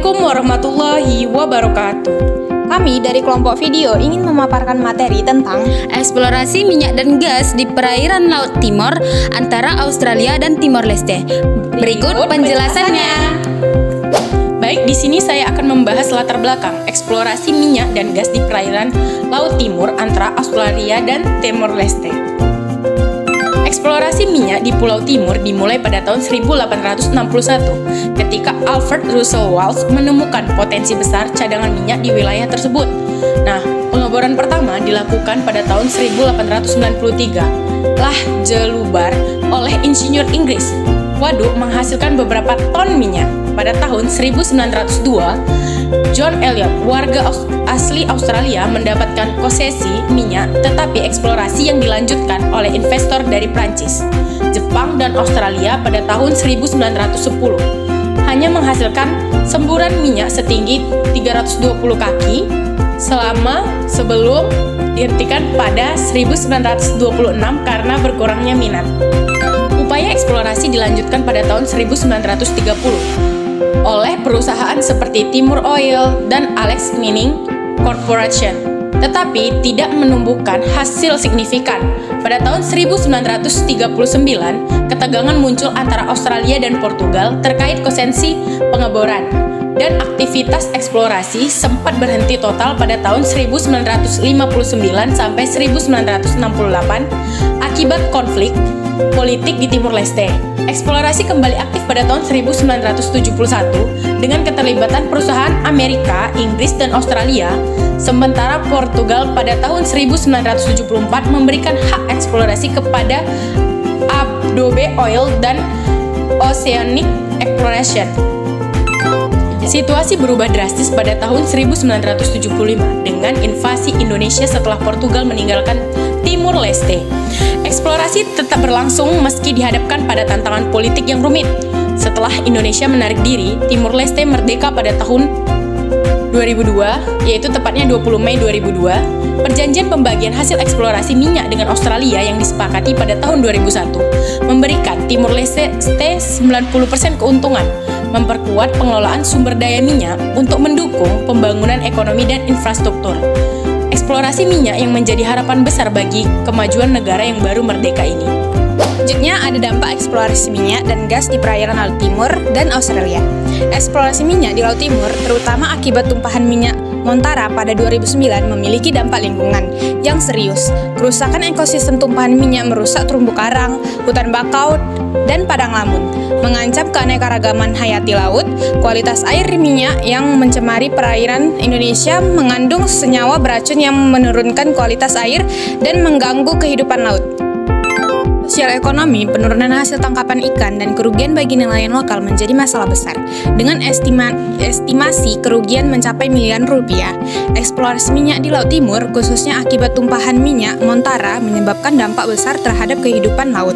Assalamualaikum warahmatullahi wabarakatuh. Kami dari kelompok video ingin memaparkan materi tentang eksplorasi minyak dan gas di perairan Laut Timor antara Australia dan Timor Leste. Berikut penjelasannya. Baik, di sini saya akan membahas latar belakang eksplorasi minyak dan gas di perairan Laut Timur antara Australia dan Timor Leste. Eksplorasi minyak di Pulau Timur dimulai pada tahun 1861 ketika Alfred Russel Wallace menemukan potensi besar cadangan minyak di wilayah tersebut. Nah, pengeboran pertama dilakukan pada tahun 1893. Jelubar oleh insinyur Inggris. Waduk menghasilkan beberapa ton minyak. Pada tahun 1902, John Elliot, warga asli Australia, mendapatkan konsesi minyak, tetapi eksplorasi yang dilanjutkan oleh investor dari Prancis, Jepang, dan Australia pada tahun 1910 hanya menghasilkan semburan minyak setinggi 320 kaki sebelum dihentikan pada 1926 karena berkurangnya minat. Upaya eksplorasi dilanjutkan pada tahun 1930 oleh perusahaan seperti Timor Oil dan Alex Mining Corporation, tetapi tidak menumbuhkan hasil signifikan. Pada tahun 1939, ketegangan muncul antara Australia dan Portugal terkait konsesi pengeboran, dan aktivitas eksplorasi sempat berhenti total pada tahun 1959 sampai 1968 akibat konflik politik di Timor Leste. Eksplorasi kembali aktif pada tahun 1971 dengan keterlibatan perusahaan Amerika, Inggris, dan Australia, sementara Portugal pada tahun 1974 memberikan hak eksplorasi kepada Adobe Oil dan Oceanic Exploration. Situasi berubah drastis pada tahun 1975 dengan invasi Indonesia setelah Portugal meninggalkan Timor Leste. Eksplorasi tetap berlangsung meski dihadapkan pada tantangan politik yang rumit. Setelah Indonesia menarik diri, Timor Leste merdeka pada tahun 2002, yaitu tepatnya 20 Mei 2002. Perjanjian pembagian hasil eksplorasi minyak dengan Australia yang disepakati pada tahun 2001 memberikan Timor Leste 90% keuntungan, memperkuat pengelolaan sumber daya minyak untuk mendukung pembangunan ekonomi dan infrastruktur. Eksplorasi minyak yang menjadi harapan besar bagi kemajuan negara yang baru merdeka ini. Selanjutnya ada dampak eksplorasi minyak dan gas di perairan Laut Timur dan Australia. Eksplorasi minyak di Laut Timur, terutama akibat tumpahan minyak Montara pada 2009, memiliki dampak lingkungan yang serius. Kerusakan ekosistem tumpahan minyak merusak terumbu karang, hutan bakau, dan padang lamun, mengancam keanekaragaman hayati laut. Kualitas air minyak yang mencemari perairan Indonesia mengandung senyawa beracun yang menurunkan kualitas air dan mengganggu kehidupan laut. Sosial ekonomi, penurunan hasil tangkapan ikan dan kerugian bagi nelayan lokal menjadi masalah besar. Dengan estimasi kerugian mencapai miliaran rupiah, eksplorasi minyak di Laut Timur, khususnya akibat tumpahan minyak Montara, menyebabkan dampak besar terhadap kehidupan laut.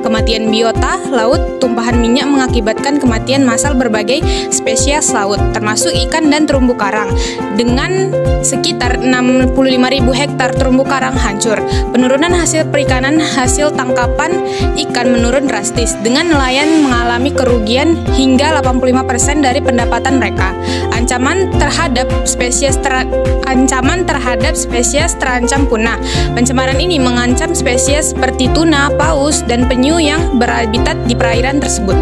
Kematian biota laut, tumpahan minyak mengakibatkan kematian massal berbagai spesies laut, termasuk ikan dan terumbu karang. Dengan sekitar 65.000 hektar terumbu karang hancur, penurunan hasil perikanan, hasil tangkapan ikan menurun drastis, dengan nelayan mengalami kerugian hingga 85% dari pendapatan mereka. Ancaman terhadap spesies terancam punah. Pencemaran ini mengancam spesies seperti tuna, paus, dan penyu yang berhabitat di perairan tersebut.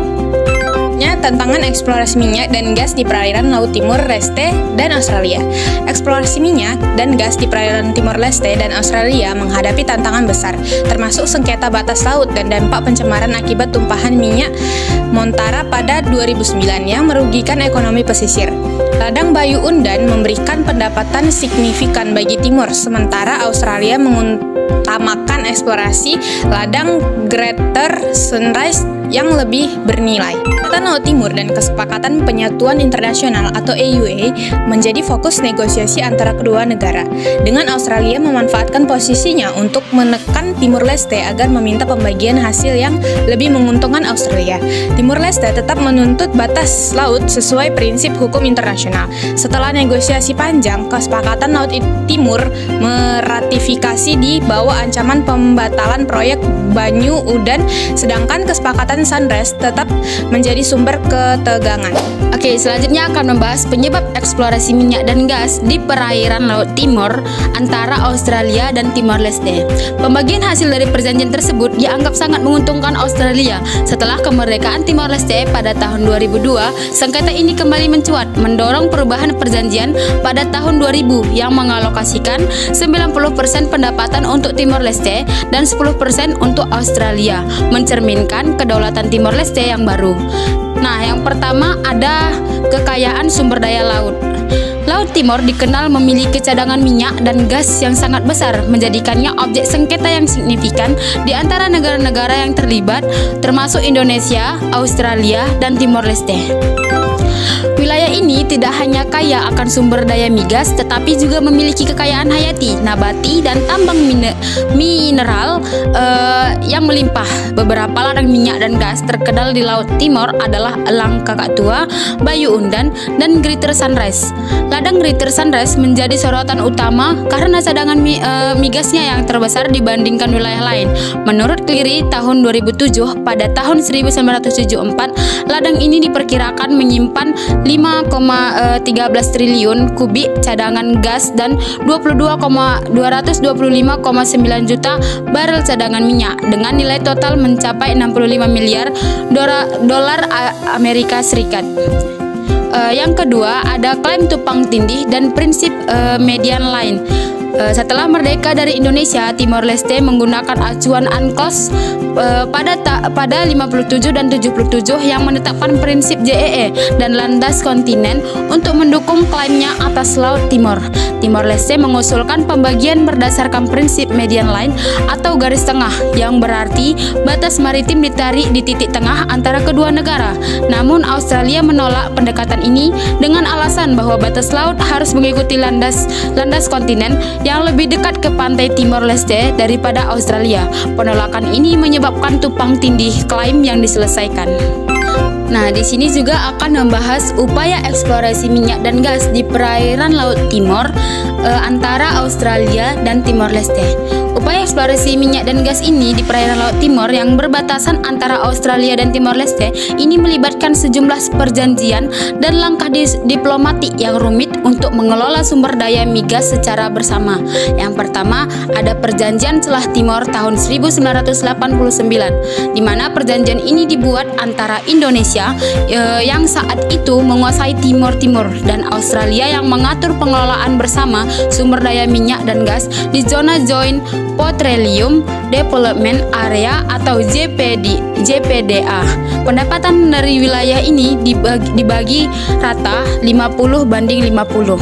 Tantangan eksplorasi minyak dan gas di perairan Laut Timur Leste dan Australia. Eksplorasi minyak dan gas di perairan Timor Leste dan Australia menghadapi tantangan besar, termasuk sengketa batas laut dan dampak pencemaran akibat tumpahan minyak Montara pada 2009 yang merugikan ekonomi pesisir. Ladang Bayu Undan memberikan pendapatan signifikan bagi Timor, sementara Australia mengutamakan eksplorasi ladang Greater Sunrise yang lebih bernilai. Kesepakatan Laut Timur dan Kesepakatan Penyatuan Internasional atau AUA menjadi fokus negosiasi antara kedua negara, dengan Australia memanfaatkan posisinya untuk menekan Timor Leste agar meminta pembagian hasil yang lebih menguntungkan Australia. Timor Leste tetap menuntut batas laut sesuai prinsip hukum internasional. Setelah negosiasi panjang, Kesepakatan Laut Timur meratifikasi di bawah ancaman pembatalan proyek Banyu Udan, sedangkan Kesepakatan Greater Sunrise tetap menjadi sumber ketegangan. Oke, selanjutnya akan membahas penyebab eksplorasi minyak dan gas di perairan Laut Timor antara Australia dan Timor Leste. Pembagian hasil dari perjanjian tersebut dianggap sangat menguntungkan Australia. Setelah kemerdekaan Timor Leste pada tahun 2002, sengketa ini kembali mencuat, mendorong perubahan perjanjian pada tahun 2000 yang mengalokasikan 90% pendapatan untuk Timor Leste dan 10% untuk Australia, mencerminkan kedaulatan Timor Leste yang baru. Nah, yang pertama ada kekayaan sumber daya laut. Laut Timor dikenal memiliki cadangan minyak dan gas yang sangat besar, menjadikannya objek sengketa yang signifikan di antara negara-negara yang terlibat, termasuk Indonesia, Australia, dan Timor Leste. Wilayah ini tidak hanya kaya akan sumber daya migas, tetapi juga memiliki kekayaan hayati, nabati, dan tambang mineral yang melimpah. Beberapa ladang minyak dan gas terkenal di Laut Timor adalah Elang Kakatua, Bayu Undan, dan Greater Sunrise. Ladang Greater Sunrise menjadi sorotan utama karena cadangan migasnya yang terbesar dibandingkan wilayah lain. Menurut Cleary tahun 2007, pada tahun 1974, ladang ini diperkirakan menyimpan 5,13 triliun kubik cadangan gas dan 225,9 juta barel cadangan minyak dengan nilai total mencapai 65 miliar dolar Amerika Serikat. Yang kedua ada klaim tumpang tindih dan prinsip median line. Setelah merdeka dari Indonesia, Timor Leste menggunakan acuan UNCLOS pada 57 dan 77 yang menetapkan prinsip JEE dan landas kontinen untuk mendukung klaimnya atas Laut Timor. Timor Leste mengusulkan pembagian berdasarkan prinsip median line atau garis tengah, yang berarti batas maritim ditarik di titik tengah antara kedua negara. Namun Australia menolak pendekatan ini dengan alasan bahwa batas laut harus mengikuti landas kontinen yang lebih dekat ke pantai Timor Leste daripada Australia. Penolakan ini menyebabkan tumpang tindih klaim yang diselesaikan. Nah, di sini juga akan membahas upaya eksplorasi minyak dan gas di perairan Laut Timor antara Australia dan Timor Leste. Upaya eksplorasi minyak dan gas ini di perairan Laut Timor yang berbatasan antara Australia dan Timor Leste ini melibatkan sejumlah perjanjian dan langkah diplomatik yang rumit untuk mengelola sumber daya migas secara bersama. Yang pertama, ada Perjanjian Celah Timor tahun 1989, di mana perjanjian ini dibuat antara Indonesia yang saat itu menguasai Timor Timur dan Australia yang mengatur pengelolaan bersama sumber daya minyak dan gas di zona Joint Petroleum Development Area atau JPDA. Pendapatan dari wilayah ini dibagi rata 50/50.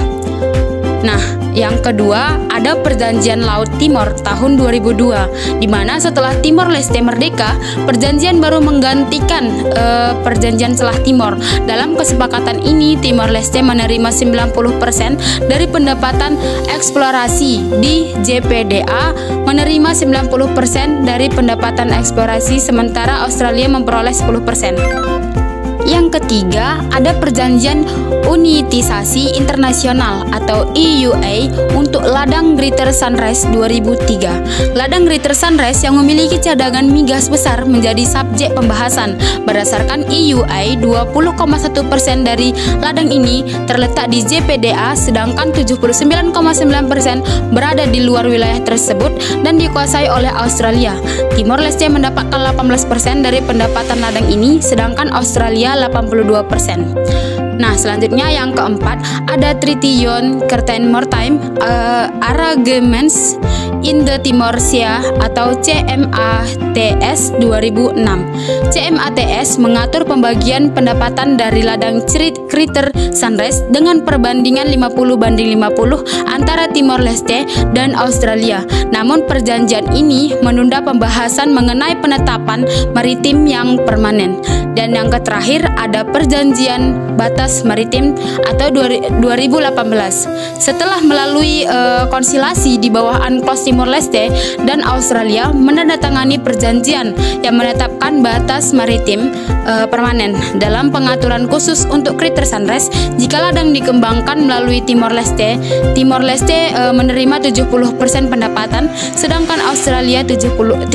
Nah, yang kedua ada Perjanjian Laut Timor tahun 2002, di mana setelah Timor Leste merdeka, perjanjian baru menggantikan Perjanjian Celah Timor. Dalam kesepakatan ini, Timor Leste menerima 90% dari pendapatan eksplorasi di JPDA, menerima 90% dari pendapatan eksplorasi, sementara Australia memperoleh 10%. Yang ketiga, ada Perjanjian Unitisasi Internasional atau EUA untuk ladang Greater Sunrise 2003. Ladang Greater Sunrise yang memiliki cadangan migas besar menjadi subjek pembahasan. Berdasarkan EUA, 20,1% dari ladang ini terletak di JPDA, sedangkan 79,9% berada di luar wilayah tersebut dan dikuasai oleh Australia. Timor Leste mendapatkan 18% dari pendapatan ladang ini, sedangkan Australia 82%. Nah, selanjutnya yang keempat ada Treaty on Certain Maritime Arrangements in the Timor Sea atau CMATS 2006. CMATS mengatur pembagian pendapatan dari ladang Greater Sunrise dengan perbandingan 50/50 antara Timor Leste dan Australia. Namun perjanjian ini menunda pembahasan mengenai penetapan maritim yang permanen. Dan yang terakhir ada Perjanjian batas maritim atau 2018. Setelah melalui konsilasi di bawah UNCLOS Timor Leste dan Australia menandatangani perjanjian yang menetapkan batas maritim permanen dalam pengaturan khusus untuk Greater Sunrise jika ladang dikembangkan melalui Timor Leste. Timor Leste menerima 70% pendapatan, sedangkan Australia 30%.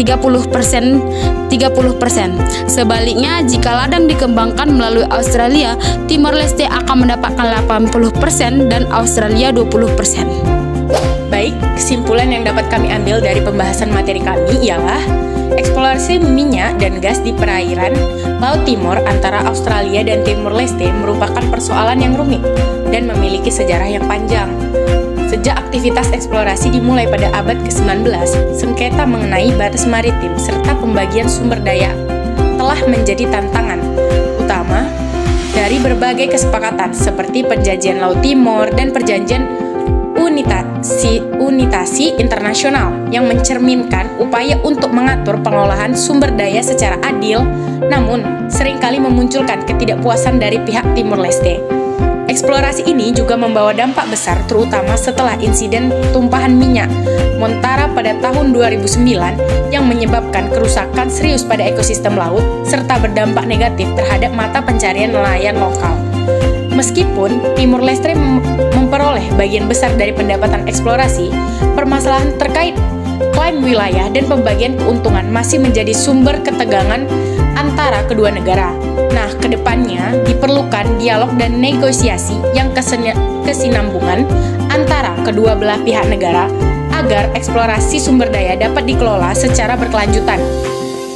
Sebaliknya, jika ladang dikembangkan melalui Australia, Timor Leste akan mendapatkan 80% dan Australia 20%. Baik, kesimpulan yang dapat kami ambil dari pembahasan materi kami ialah eksplorasi minyak dan gas di perairan Laut Timor antara Australia dan Timor Leste merupakan persoalan yang rumit dan memiliki sejarah yang panjang. Sejak aktivitas eksplorasi dimulai pada abad ke-19, sengketa mengenai batas maritim serta pembagian sumber daya telah menjadi tantangan utama dari berbagai kesepakatan seperti Perjanjian Laut Timor dan Perjanjian Unitasi Internasional yang mencerminkan upaya untuk mengatur pengelolaan sumber daya secara adil, namun seringkali memunculkan ketidakpuasan dari pihak Timor Leste. Eksplorasi ini juga membawa dampak besar terutama setelah insiden tumpahan minyak Montara pada tahun 2009 yang menyebabkan kerusakan serius pada ekosistem laut serta berdampak negatif terhadap mata pencarian nelayan lokal. Meskipun Timor Leste memperoleh bagian besar dari pendapatan eksplorasi, permasalahan terkait klaim wilayah dan pembagian keuntungan masih menjadi sumber ketegangan antara kedua negara. Nah, kedepannya diperlukan dialog dan negosiasi yang kesinambungan antara kedua belah pihak negara agar eksplorasi sumber daya dapat dikelola secara berkelanjutan,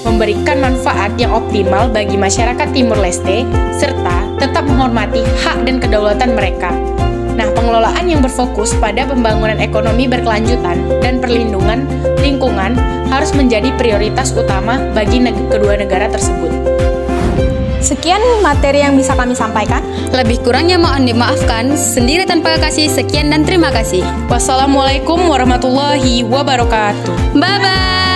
memberikan manfaat yang optimal bagi masyarakat Timor Leste, serta tetap menghormati hak dan kedaulatan mereka. Nah, pengelolaan yang berfokus pada pembangunan ekonomi berkelanjutan dan perlindungan lingkungan harus menjadi prioritas utama bagi kedua negara tersebut. Sekian materi yang bisa kami sampaikan. Lebih kurangnya mohon dimaafkan. Sendiri tanpa kasih, sekian dan terima kasih. Wassalamualaikum warahmatullahi wabarakatuh. Bye-bye.